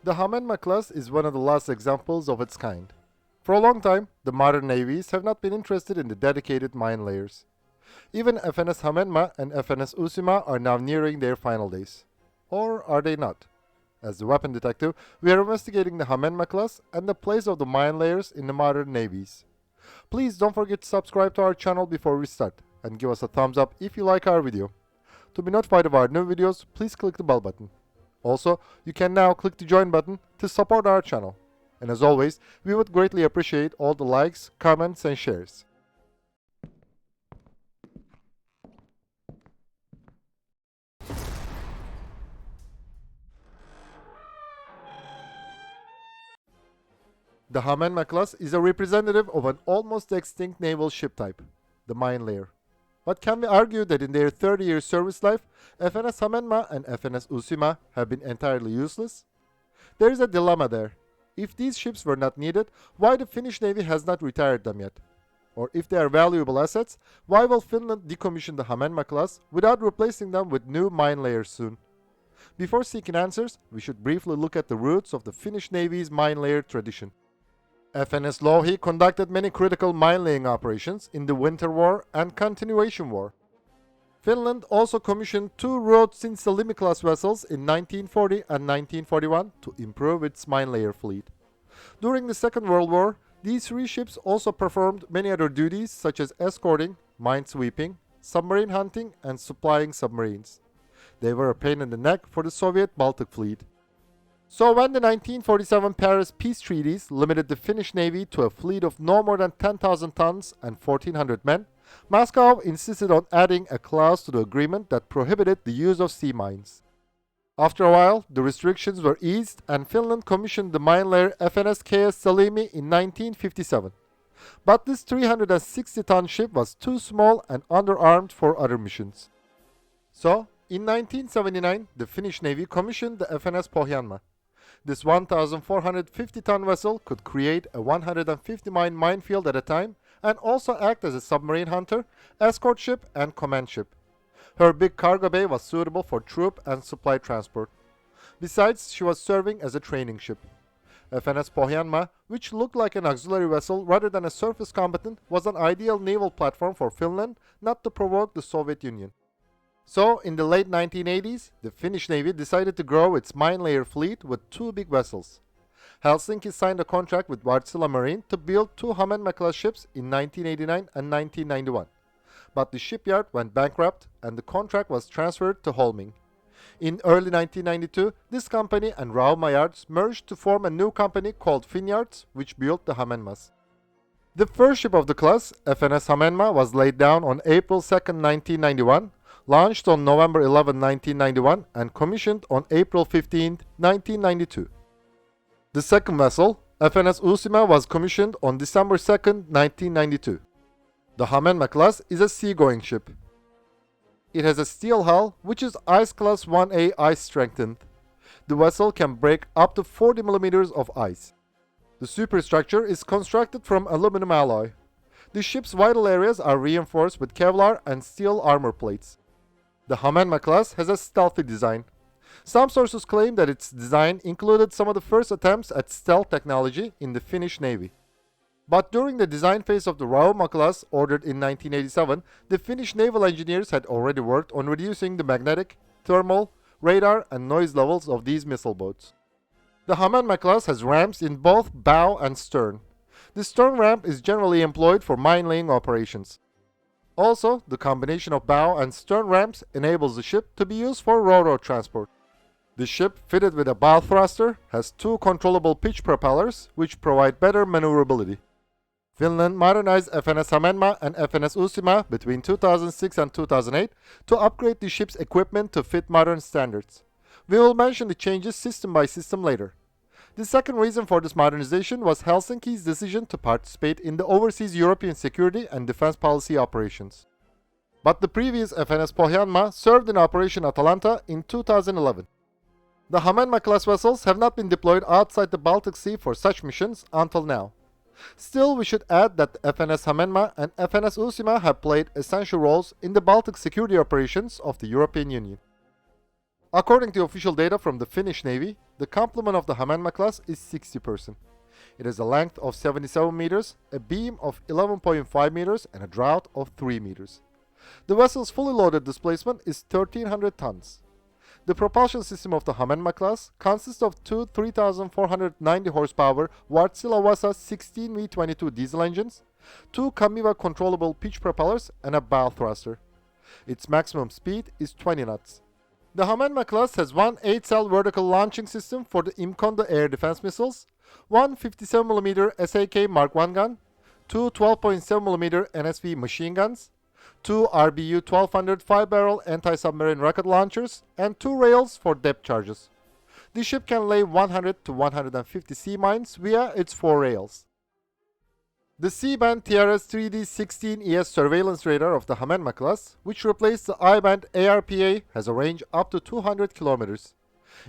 The Hämeenmaa class is one of the last examples of its kind. For a long time, the modern navies have not been interested in the dedicated mine layers. Even FNS Hameenmaa and FNS Uusimaa are now nearing their final days. Or are they not? As the weapon detective, we are investigating the Hämeenmaa class and the place of the mine layers in the modern navies. Please don't forget to subscribe to our channel before we start, and give us a thumbs up if you like our video. To be notified of our new videos, please click the bell button. Also, you can now click the join button to support our channel. And as always, we would greatly appreciate all the likes, comments, and shares. The Hämeenmaa class is a representative of an almost extinct naval ship type, the mine layer. But can we argue that in their 30-year service life, FNS Hämeenmaa and FNS Uusimaa have been entirely useless? There is a dilemma there. If these ships were not needed, why the Finnish Navy has not retired them yet? Or if they are valuable assets, why will Finland decommission the Hämeenmaa class without replacing them with new mine layers soon? Before seeking answers, we should briefly look at the roots of the Finnish Navy's mine layer tradition. FNS Louhi conducted many critical mine-laying operations in the Winter War and Continuation War. Finland also commissioned two Ruotsin-Salimi-class vessels in 1940 and 1941 to improve its mine-layer fleet. During the Second World War, these three ships also performed many other duties such as escorting, mine-sweeping, submarine hunting, and supplying submarines. They were a pain in the neck for the Soviet Baltic Fleet. So when the 1947 Paris peace treaties limited the Finnish Navy to a fleet of no more than 10,000 tons and 1,400 men, Moscow insisted on adding a clause to the agreement that prohibited the use of sea mines. After a while, the restrictions were eased and Finland commissioned the mine layer FNS KS Salimi in 1957. But this 360-ton ship was too small and underarmed for other missions. So, in 1979, the Finnish Navy commissioned the FNS Pohjanmaa. This 1,450-ton vessel could create a 150-mine minefield at a time and also act as a submarine hunter, escort ship, and command ship. Her big cargo bay was suitable for troop and supply transport. Besides, she was serving as a training ship. FNS Pohjanmaa, which looked like an auxiliary vessel rather than a surface combatant, was an ideal naval platform for Finland not to provoke the Soviet Union. So, in the late 1980s, the Finnish Navy decided to grow its mine layer fleet with two big vessels. Helsinki signed a contract with Wärtsilä Marine to build two Hämeenmaa-class ships in 1989 and 1991. But the shipyard went bankrupt and the contract was transferred to Holming. In early 1992, this company and Rauma Yards merged to form a new company called Finyards, which built the Hämeenmaas. The first ship of the class, FNS Hameenmaa, was laid down on April 2, 1991, launched on November 11, 1991, and commissioned on April 15, 1992. The second vessel, FNS Uusimaa, was commissioned on December 2, 1992. The Hämeenmaa class is a seagoing ship. It has a steel hull, which is Ice Class 1A ice strengthened. The vessel can break up to 40 millimeters of ice. The superstructure is constructed from aluminum alloy. The ship's vital areas are reinforced with Kevlar and steel armor plates. The Hämeenmaa class has a stealthy design. Some sources claim that its design included some of the first attempts at stealth technology in the Finnish Navy. But during the design phase of the Rauma class, ordered in 1987, the Finnish naval engineers had already worked on reducing the magnetic, thermal, radar, and noise levels of these missile boats. The Hämeenmaa class has ramps in both bow and stern. The stern ramp is generally employed for mine-laying operations. Also, the combination of bow and stern ramps enables the ship to be used for ro-ro transport. The ship, fitted with a bow thruster, has two controllable pitch propellers, which provide better maneuverability. Finland modernized FNS Hämeenmaa and FNS Uusimaa between 2006 and 2008 to upgrade the ship's equipment to fit modern standards. We will mention the changes system by system later. The second reason for this modernization was Helsinki's decision to participate in the overseas European security and defense policy operations. But the previous FNS Pohjanmaa served in Operation Atalanta in 2011. The Hämeenmaa class vessels have not been deployed outside the Baltic Sea for such missions until now. Still, we should add that FNS Hämeenmaa and FNS Uusimaa have played essential roles in the Baltic security operations of the European Union. According to official data from the Finnish Navy, the complement of the Hämeenmaa-class is 60%. It has a length of 77 meters, a beam of 11.5 meters, and a draught of 3 meters. The vessel's fully loaded displacement is 1,300 tons. The propulsion system of the Hämeenmaa-class consists of two 3,490 horsepower Wärtsilä 16V22 diesel engines, two Kamiwa controllable pitch propellers, and a bow thruster. Its maximum speed is 20 knots. The Hämeenmaa-class has one 8-cell vertical launching system for the Umkhonto IR defense missiles, one 57mm SAK Mk1 gun, two 12.7mm NSV machine guns, two RBU 1200 5-barrel anti-submarine rocket launchers, and two rails for depth charges. The ship can lay 100 to 150 sea mines via its 4 rails. The C-band TRS 3D16 ES surveillance radar of the Hämeenmaa-class, which replaced the I-band ARPA, has a range up to 200 kilometers.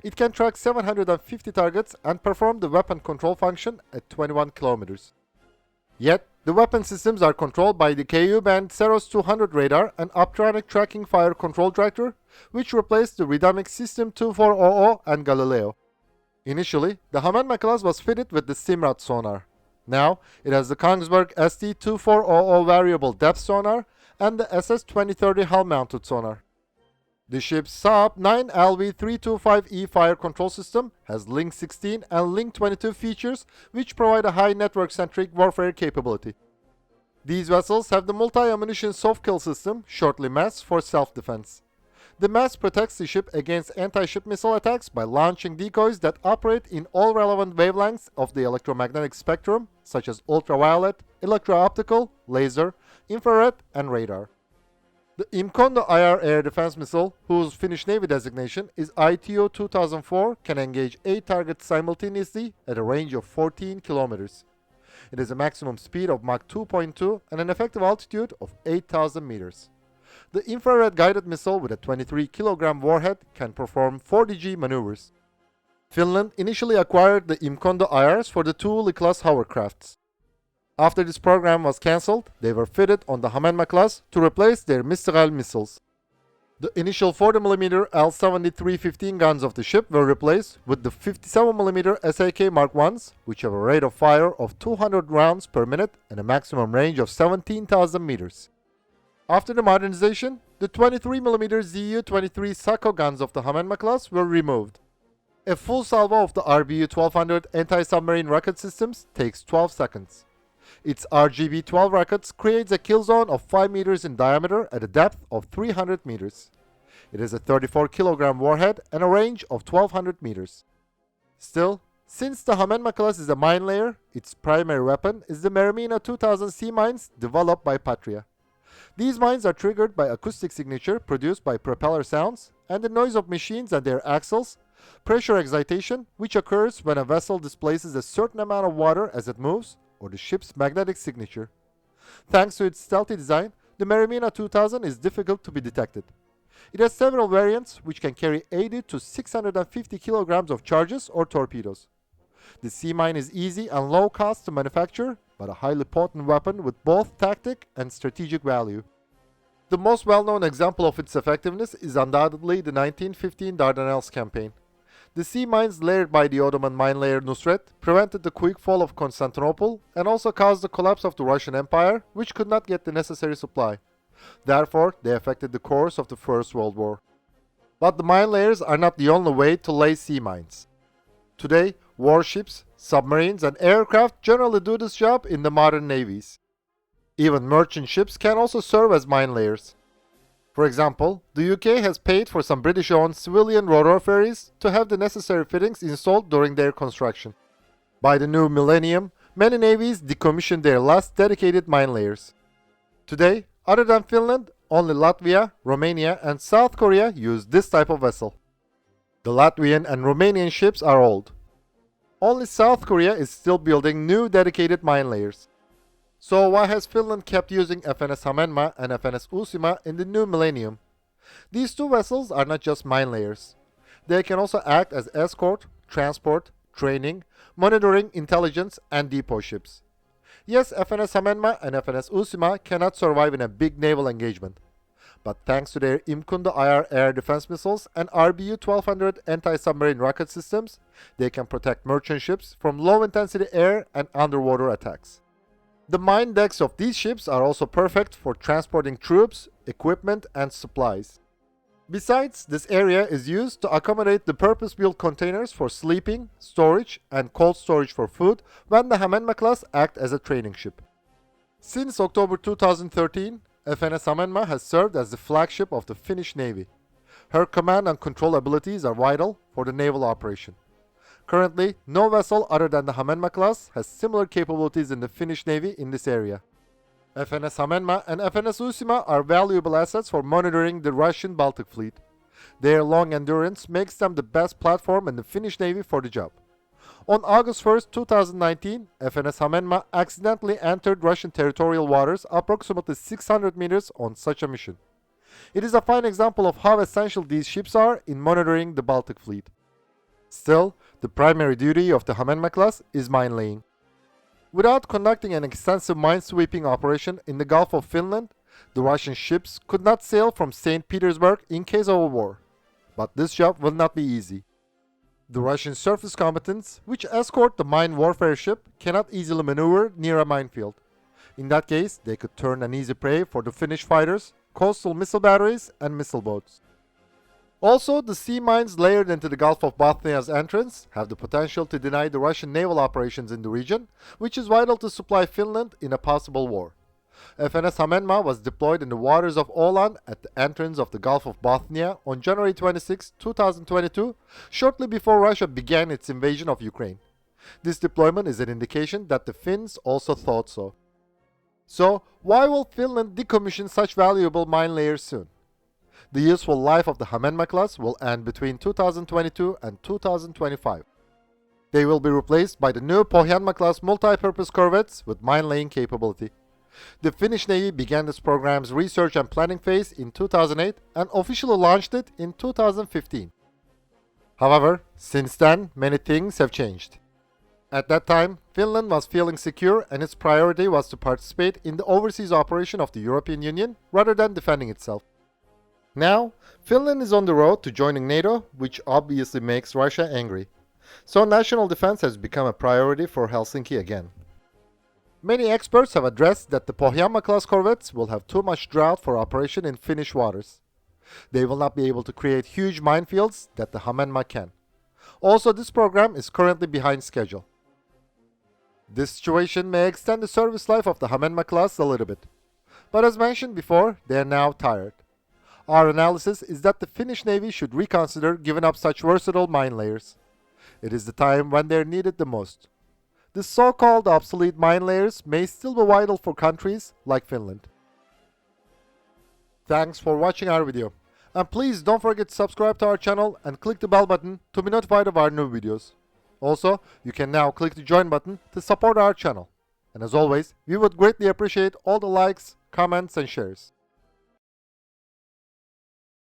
It can track 750 targets and perform the weapon control function at 21 kilometers. Yet, the weapon systems are controlled by the Ku-band CEROS 200 radar and optronic tracking fire control tractor, which replaced the Redamic System 2400 and Galileo. Initially, the Hämeenmaa-class was fitted with the Simrad sonar. Now, it has the Kongsberg ST2400 variable depth sonar and the SS2030 hull-mounted sonar. The ship's Saab 9 LV325E fire control system has Link 16 and Link 22 features which provide a high network-centric warfare capability. These vessels have the multi-ammunition soft-kill system, shortly MASS, for self-defense. The MASS protects the ship against anti-ship missile attacks by launching decoys that operate in all relevant wavelengths of the electromagnetic spectrum, such as ultraviolet, electro-optical, laser, infrared, and radar. The Umkhonto IR air defense missile, whose Finnish Navy designation is ITO 2004, can engage 8 targets simultaneously at a range of 14 kilometers. It has a maximum speed of Mach 2.2 and an effective altitude of 8,000 meters. The infrared guided missile with a 23 kg warhead can perform 4DG maneuvers. Finland initially acquired the Umkhonto IRs for the Tuuli-class hovercrafts. After this program was cancelled, they were fitted on the Hämeenmaa-class to replace their Mistral missiles. The initial 40mm L73-15 guns of the ship were replaced with the 57mm SAK Mk1s, which have a rate of fire of 200 rounds per minute and a maximum range of 17,000 meters. After the modernization, the 23mm Zu-23 SAK guns of the Hämeenmaa-class were removed. A full salvo of the RBU 1200 anti-submarine rocket systems takes 12 seconds. Its RGB-12 rockets creates a kill zone of 5 meters in diameter at a depth of 300 meters. It has a 34 kg warhead and a range of 1200 meters. Still, since the Hämeenmaa-class is a mine layer, its primary weapon is the Merimiina 2000 sea mines developed by Patria. These mines are triggered by acoustic signature produced by propeller sounds and the noise of machines and their axles, pressure excitation, which occurs when a vessel displaces a certain amount of water as it moves, or the ship's magnetic signature. Thanks to its stealthy design, the Merimiina 2000 is difficult to be detected. It has several variants which can carry 80 to 650 kilograms of charges or torpedoes. The sea mine is easy and low cost to manufacture, but a highly potent weapon with both tactic and strategic value. The most well-known example of its effectiveness is undoubtedly the 1915 Dardanelles campaign. The sea mines layered by the Ottoman mine layer Nusret prevented the quick fall of Constantinople and also caused the collapse of the Russian Empire, which could not get the necessary supply. Therefore, they affected the course of the First World War. But the mine layers are not the only way to lay sea mines. Today, warships, submarines, and aircraft generally do this job in the modern navies. Even merchant ships can also serve as mine layers. For example, the UK has paid for some British-owned civilian ro-ro ferries to have the necessary fittings installed during their construction. By the new millennium, many navies decommissioned their last dedicated mine layers. Today, other than Finland, only Latvia, Romania, and South Korea use this type of vessel. The Latvian and Romanian ships are old. Only South Korea is still building new dedicated mine layers. So why has Finland kept using FNS Hämeenmaa and FNS Uusimaa in the new millennium? These two vessels are not just mine layers. They can also act as escort, transport, training, monitoring, intelligence, and depot ships. Yes, FNS Hämeenmaa and FNS Uusimaa cannot survive in a big naval engagement. but thanks to their Umkhonto IR air defense missiles and RBU-1200 anti-submarine rocket systems, they can protect merchant ships from low-intensity air and underwater attacks. The mine decks of these ships are also perfect for transporting troops, equipment, and supplies. Besides, this area is used to accommodate the purpose-built containers for sleeping, storage, and cold storage for food when the Hämeenmaa-class act as a training ship. Since October 2013, FNS Hameenmaa has served as the flagship of the Finnish Navy. Her command and control abilities are vital for the naval operation. Currently, no vessel other than the Hämeenmaa-class has similar capabilities in the Finnish Navy in this area. FNS Hameenmaa and FNS Uusimaa are valuable assets for monitoring the Russian Baltic Fleet. Their long endurance makes them the best platform in the Finnish Navy for the job. On August 1, 2019, FNS Hameenmaa accidentally entered Russian territorial waters approximately 600 meters on such a mission. It is a fine example of how essential these ships are in monitoring the Baltic Fleet. Still, the primary duty of the Hämeenmaa-class is mine laying. Without conducting an extensive mine-sweeping operation in the Gulf of Finland, the Russian ships could not sail from St. Petersburg in case of a war. But this job will not be easy. The Russian surface combatants, which escort the mine warfare ship, cannot easily maneuver near a minefield. In that case, they could turn an easy prey for the Finnish fighters, coastal missile batteries, and missile boats. Also, the sea mines layered into the Gulf of Bothnia's entrance have the potential to deny the Russian naval operations in the region, which is vital to supply Finland in a possible war. FNS Hameenmaa was deployed in the waters of Åland at the entrance of the Gulf of Bothnia on January 26, 2022, shortly before Russia began its invasion of Ukraine. This deployment is an indication that the Finns also thought so. So, why will Finland decommission such valuable mine layers soon? The useful life of the Hämeenmaa-class will end between 2022 and 2025. They will be replaced by the new Pohjanmaa-class multi-purpose corvettes with mine-laying capability. The Finnish Navy began this program's research and planning phase in 2008 and officially launched it in 2015. However, since then, many things have changed. At that time, Finland was feeling secure and its priority was to participate in the overseas operation of the European Union rather than defending itself. Now, Finland is on the road to joining NATO, which obviously makes Russia angry. So national defense has become a priority for Helsinki again. Many experts have addressed that the Pohjanmaa-class corvettes will have too much drought for operation in Finnish waters. They will not be able to create huge minefields that the Hämeenmaa can. Also, this program is currently behind schedule. This situation may extend the service life of the Hämeenmaa-class a little bit. But as mentioned before, they are now tired. Our analysis is that the Finnish Navy should reconsider giving up such versatile mine layers. It is the time when they are needed the most. The so-called obsolete mine layers may still be vital for countries like Finland. Thanks for watching our video. And please don't forget to subscribe to our channel and click the bell button to be notified of our new videos. Also, you can now click the join button to support our channel. And as always, we would greatly appreciate all the likes, comments and shares.